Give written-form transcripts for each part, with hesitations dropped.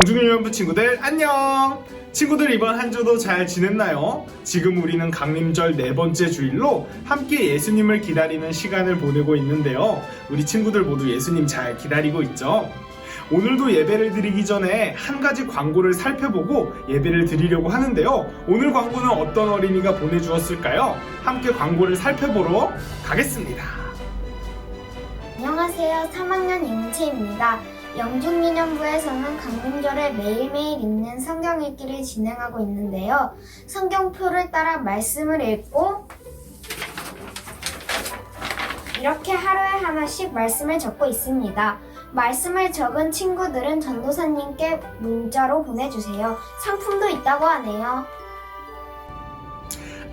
영중유년부 친구들 안녕! 친구들 이번 한 주도 잘 지냈나요? 지금 우리는 강림절 네 번째 주일로 함께 예수님을 기다리는 시간을 보내고 있는데요. 우리 친구들 모두 예수님 잘 기다리고 있죠? 오늘도 예배를 드리기 전에 한 가지 광고를 살펴보고 예배를 드리려고 하는데요. 오늘 광고는 어떤 어린이가 보내주었을까요? 함께 광고를 살펴보러 가겠습니다. 안녕하세요. 3학년 임채입니다. 영중유년부에서는 강림절에 매일매일 읽는 성경 읽기를 진행하고 있는데요. 성경표를 따라 말씀을 읽고 이렇게 하루에 하나씩 말씀을 적고 있습니다. 말씀을 적은 친구들은 전도사님께 문자로 보내주세요. 상품도 있다고 하네요.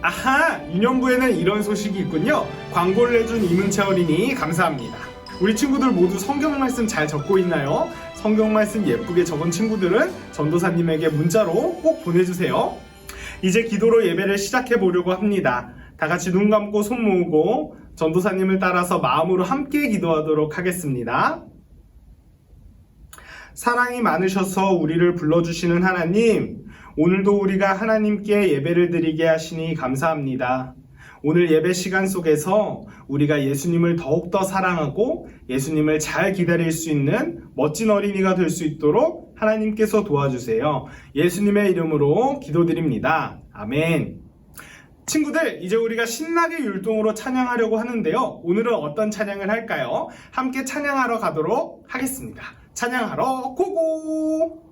아하! 유년부에는 이런 소식이 있군요. 광고를 해준 이문채 어린이 감사합니다. 우리 친구들 모두 성경 말씀 잘 적고 있나요? 성경 말씀 예쁘게 적은 친구들은 전도사님에게 문자로 꼭 보내주세요. 이제 기도로 예배를 시작해 보려고 합니다. 다 같이 눈 감고 손 모으고 전도사님을 따라서 마음으로 함께 기도하도록 하겠습니다. 사랑이 많으셔서 우리를 불러주시는 하나님, 오늘도 우리가 하나님께 예배를 드리게 하시니 감사합니다. 오늘 예배 시간 속에서 우리가 예수님을 더욱더 사랑하고 예수님을 잘 기다릴 수 있는 멋진 어린이가 될 수 있도록 하나님께서 도와주세요. 예수님의 이름으로 기도드립니다. 아멘. 친구들, 이제 우리가 신나게 율동으로 찬양하려고 하는데요. 오늘은 어떤 찬양을 할까요? 함께 찬양하러 가도록 하겠습니다. 찬양하러 고고!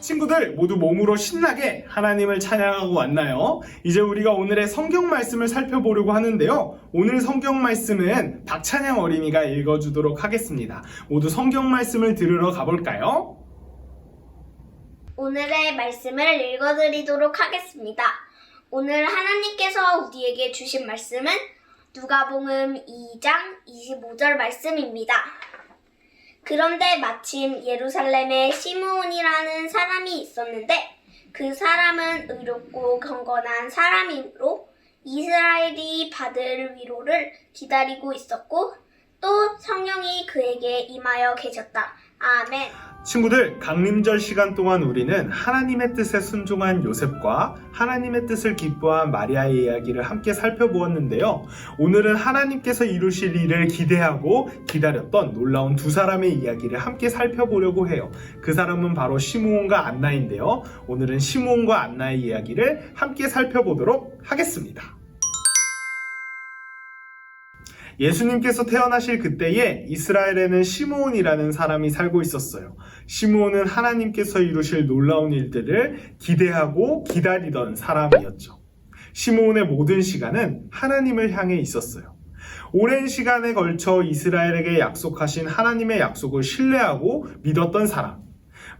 친구들 모두 몸으로 신나게 하나님을 찬양하고 왔나요? 이제 우리가 오늘의 성경 말씀을 살펴보려고 하는데요. 오늘 성경 말씀은 박찬양 어린이가 읽어주도록 하겠습니다. 모두 성경 말씀을 들으러 가볼까요? 오늘의 말씀을 읽어드리도록 하겠습니다. 오늘 하나님께서 우리에게 주신 말씀은 누가복음 2장 25절 말씀입니다. 그런데 마침 예루살렘에 시므온이라는 사람이 있었는데 그 사람은 의롭고 경건한 사람이므로 이스라엘이 받을 위로를 기다리고 있었고 또 성령이 그에게 임하여 계셨다. 아멘. 친구들, 강림절 시간 동안 우리는 하나님의 뜻에 순종한 요셉과 하나님의 뜻을 기뻐한 마리아의 이야기를 함께 살펴보았는데요. 오늘은 하나님께서 이루실 일을 기대하고 기다렸던 놀라운 두 사람의 이야기를 함께 살펴보려고 해요. 그 사람은 바로 시므온과 안나인데요. 오늘은 시므온과 안나의 이야기를 함께 살펴보도록 하겠습니다. 예수님께서 태어나실 그때에 이스라엘에는 시므온이라는 사람이 살고 있었어요. 시므온은 하나님께서 이루실 놀라운 일들을 기대하고 기다리던 사람이었죠. 시므온의 모든 시간은 하나님을 향해 있었어요. 오랜 시간에 걸쳐 이스라엘에게 약속하신 하나님의 약속을 신뢰하고 믿었던 사람.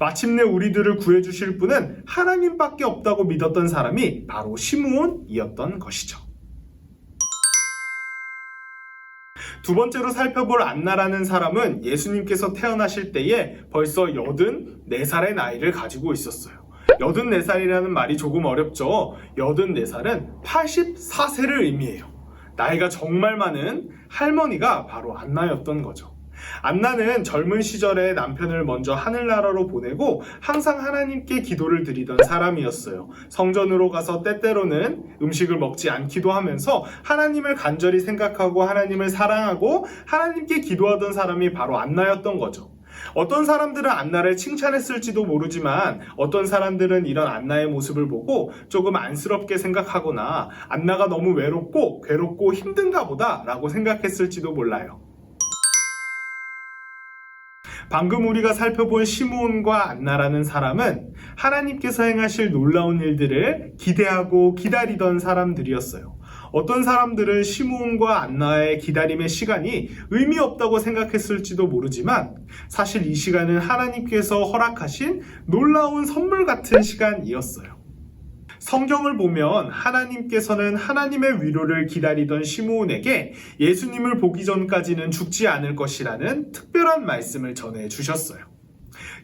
마침내 우리들을 구해주실 분은 하나님밖에 없다고 믿었던 사람이 바로 시므온이었던 것이죠. 두 번째로 살펴볼 안나라는 사람은 예수님께서 태어나실 때에 벌써 84살의 나이를 가지고 있었어요. 84살이라는 말이 조금 어렵죠. 84살은 84세를 의미해요. 나이가 정말 많은 할머니가 바로 안나였던 거죠. 안나는 젊은 시절에 남편을 먼저 하늘나라로 보내고 항상 하나님께 기도를 드리던 사람이었어요. 성전으로 가서 때때로는 음식을 먹지 않기도 하면서 하나님을 간절히 생각하고 하나님을 사랑하고 하나님께 기도하던 사람이 바로 안나였던 거죠. 어떤 사람들은 안나를 칭찬했을지도 모르지만 어떤 사람들은 이런 안나의 모습을 보고 조금 안쓰럽게 생각하거나 안나가 너무 외롭고 괴롭고 힘든가 보다 라고 생각했을지도 몰라요. 방금 우리가 살펴본 시므온과 안나라는 사람은 하나님께서 행하실 놀라운 일들을 기대하고 기다리던 사람들이었어요. 어떤 사람들은 시므온과 안나의 기다림의 시간이 의미 없다고 생각했을지도 모르지만 사실 이 시간은 하나님께서 허락하신 놀라운 선물 같은 시간이었어요. 성경을 보면 하나님께서는 하나님의 위로를 기다리던 시므온에게 예수님을 보기 전까지는 죽지 않을 것이라는 특별한 말씀을 전해주셨어요.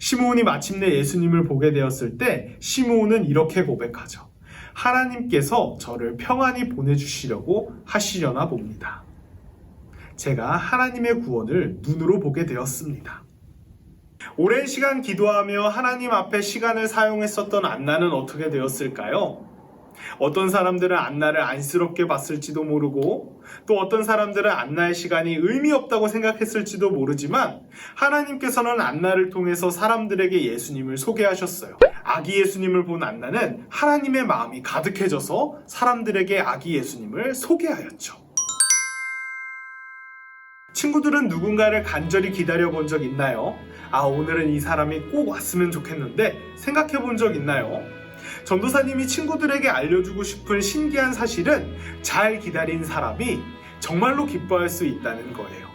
시므온이 마침내 예수님을 보게 되었을 때 시므온은 이렇게 고백하죠. 하나님께서 저를 평안히 보내주시려고 하시려나 봅니다. 제가 하나님의 구원을 눈으로 보게 되었습니다. 오랜 시간 기도하며 하나님 앞에 시간을 사용했었던 안나는 어떻게 되었을까요? 어떤 사람들은 안나를 안쓰럽게 봤을지도 모르고 또 어떤 사람들은 안나의 시간이 의미 없다고 생각했을지도 모르지만 하나님께서는 안나를 통해서 사람들에게 예수님을 소개하셨어요. 아기 예수님을 본 안나는 하나님의 마음이 가득해져서 사람들에게 아기 예수님을 소개하였죠. 친구들은 누군가를 간절히 기다려 본 적 있나요? 오늘은 이 사람이 꼭 왔으면 좋겠는데 생각해 본 적 있나요? 전도사님이 친구들에게 알려주고 싶은 신기한 사실은 잘 기다린 사람이 정말로 기뻐할 수 있다는 거예요.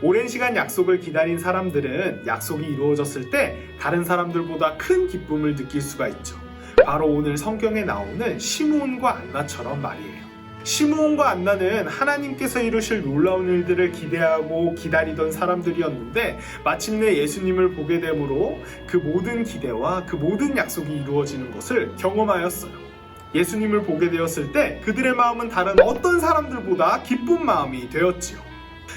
오랜 시간 약속을 기다린 사람들은 약속이 이루어졌을 때 다른 사람들보다 큰 기쁨을 느낄 수가 있죠. 바로 오늘 성경에 나오는 시므온과 안나처럼 말이에요. 시므온과 안나는 하나님께서 이루실 놀라운 일들을 기대하고 기다리던 사람들이었는데 마침내 예수님을 보게 되므로 그 모든 기대와 그 모든 약속이 이루어지는 것을 경험하였어요. 예수님을 보게 되었을 때 그들의 마음은 다른 어떤 사람들보다 기쁜 마음이 되었지요.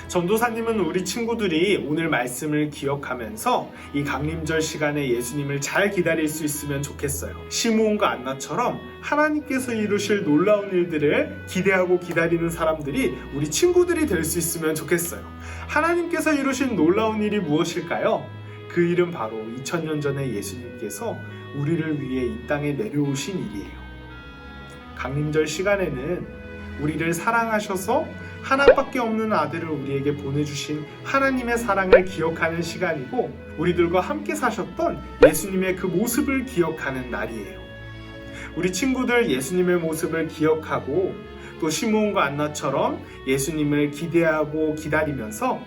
전도사님은 우리 친구들이 오늘 말씀을 기억하면서 이 강림절 시간에 예수님을 잘 기다릴 수 있으면 좋겠어요. 시므온과 안나처럼 하나님께서 이루실 놀라운 일들을 기대하고 기다리는 사람들이 우리 친구들이 될 수 있으면 좋겠어요. 하나님께서 이루신 놀라운 일이 무엇일까요? 그 일은 바로 2000년 전에 예수님께서 우리를 위해 이 땅에 내려오신 일이에요. 강림절 시간에는 우리를 사랑하셔서 하나밖에 없는 아들을 우리에게 보내주신 하나님의 사랑을 기억하는 시간이고 우리들과 함께 사셨던 예수님의 그 모습을 기억하는 날이에요. 우리 친구들 예수님의 모습을 기억하고 또 시므온과 안나처럼 예수님을 기대하고 기다리면서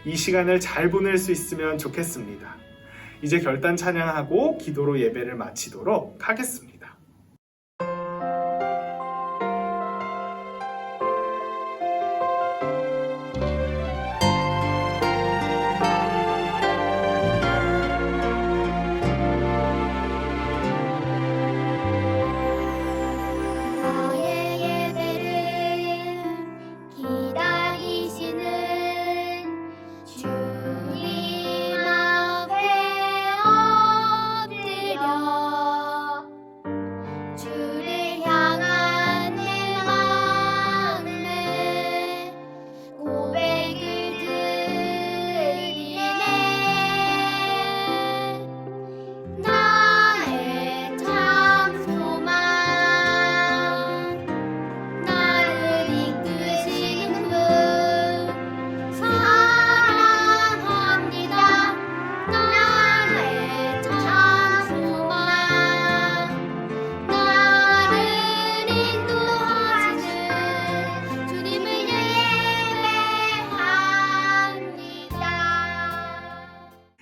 이 시간을 잘 보낼 수 있으면 좋겠습니다. 이제 결단 찬양하고 기도로 예배를 마치도록 하겠습니다.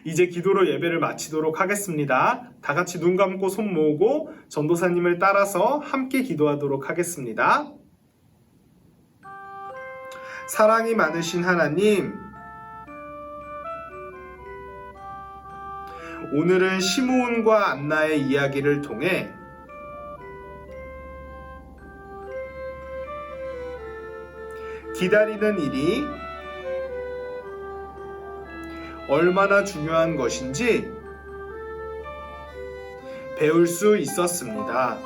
이제 기도로 예배를 마치도록 하겠습니다. 다 같이 눈 감고 손 모으고 전도사님을 따라서 함께 기도하도록 하겠습니다. 사랑이 많으신 하나님, 오늘은 시므온과 안나의 이야기를 통해 기다리는 일이 얼마나 중요한 것인지 배울 수 있었습니다.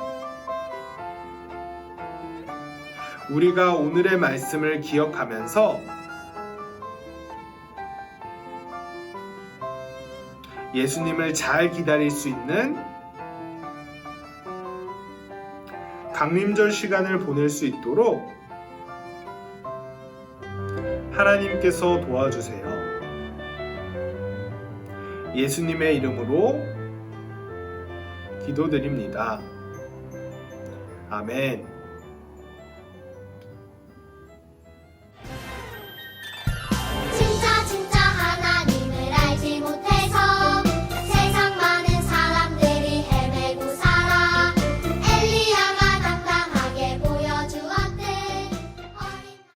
우리가 오늘의 말씀을 기억하면서 예수님을 잘 기다릴 수 있는 강림절 시간을 보낼 수 있도록 하나님께서 도와주세요. 예수님의 이름으로 기도드립니다. 아멘.